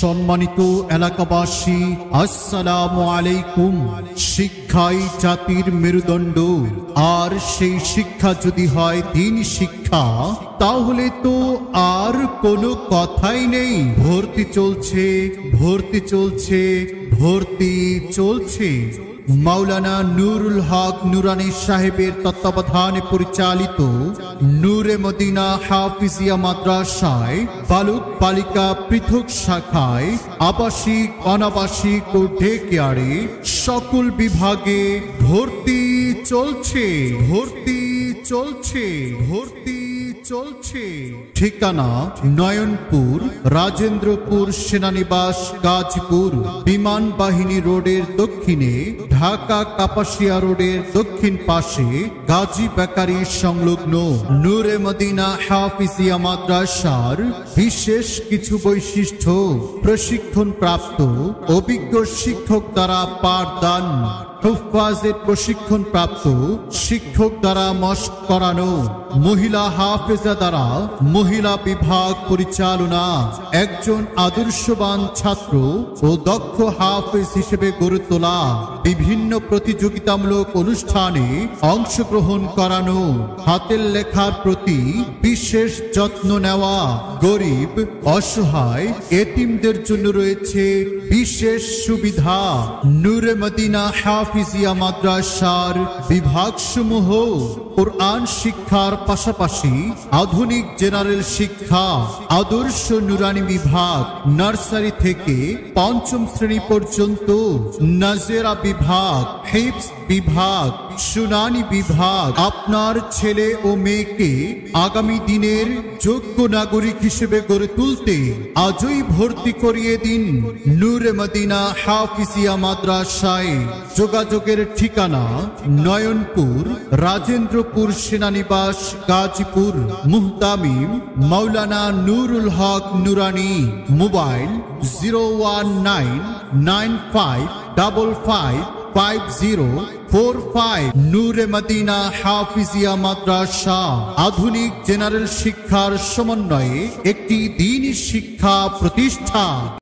সম্মানিত এলাকাবাসী, আসসালামু আলাইকুম। শিক্ষাই জাতির মেরুদণ্ড, আর সেই শিক্ষা যদি হয় দ্বীন শিক্ষা, তাহলে তো আর কোনো কথাই নেই। ভর্তি চলছে, ভর্তি চলছে, ভর্তি চলছে। মাওলানা নুরুল হক নুরানী সাহেবের তত্ত্বাবধানে পরিচালিত নূরে মদিনা হাফিজিয়া মাদ্রাসায় বালক বালিকা পৃথক শাখায় আবাসিক, অনাবাসিক ও ডে কেয়ারে সকল বিভাগে ভর্তি চলছে, ভর্তি চলছে, ভর্তি চলছে। ঠিকানা নয়নপুর, রাজেন্দ্রপুর সেনানিবাস, গাজীপুর। বিমান বাহিনী রোডের দক্ষিণে, ঢাকা কাপাসিয়া রোডের দক্ষিণ পাশে, গাজী বেকারি সংলগ্ন। নূরে মদিনা হাফিজিয়া মাদ্রাসার বিশেষ কিছু বৈশিষ্ট্য: প্রশিক্ষণ প্রাপ্ত অভিজ্ঞ শিক্ষক দ্বারা পাঠদান, হুফাজের প্রশিক্ষণ প্রাপ্ত শিক্ষক দ্বারা মশক করানো, মহিলা হাফেজা দ্বারা মহিলা বিভাগ পরিচালনা, একজন আদর্শবান ছাত্র ও দক্ষ হাফেজ হিসেবে গড়ে তোলা, বিভিন্ন প্রতিযোগিতামূলক অনুষ্ঠানে অংশগ্রহণ করানো, হাতের লেখার প্রতি বিশেষ যত্ন নেওয়া, গরিব, অসহায়, এতিমদের জন্য রয়েছে বিশেষ সুবিধা। নূরে মদিনা হাফিজিয়া মাদ্রাসার বিভাগসমূহ: কোরআন শিক্ষার পাশাপাশি আধুনিক জেনারেল শিক্ষা, আদর্শ নুরানি বিভাগ, নার্সারি থেকে পঞ্চম শ্রেণী পর্যন্ত, নাজেরা বিভাগ, হিফজ বিভাগ, শুনানি বিভাগ। আপনার ছেলে ও মেয়েকে আগামী দিনের যোগ্য নাগরিক হিসেবে গড়ে তুলতে আজই ভর্তি করিয়ে দিন নূরে মদিনা হাফিজিয়া মাদ্রাসায়। যোগাযোগের ঠিকানা নয়নপুর, রাজেন্দ্রপুর সেনানিবাস, গাজীপুর। মুহতামিম মাওলানা নুরুল হক নুরানী। মোবাইল 01995555045। নূরে মদিনা হাফিজিয়া মাদ্রাসা আধুনিক জেনারেল শিক্ষার সমন্বয়ে একটি দ্বীনি শিক্ষা প্রতিষ্ঠান।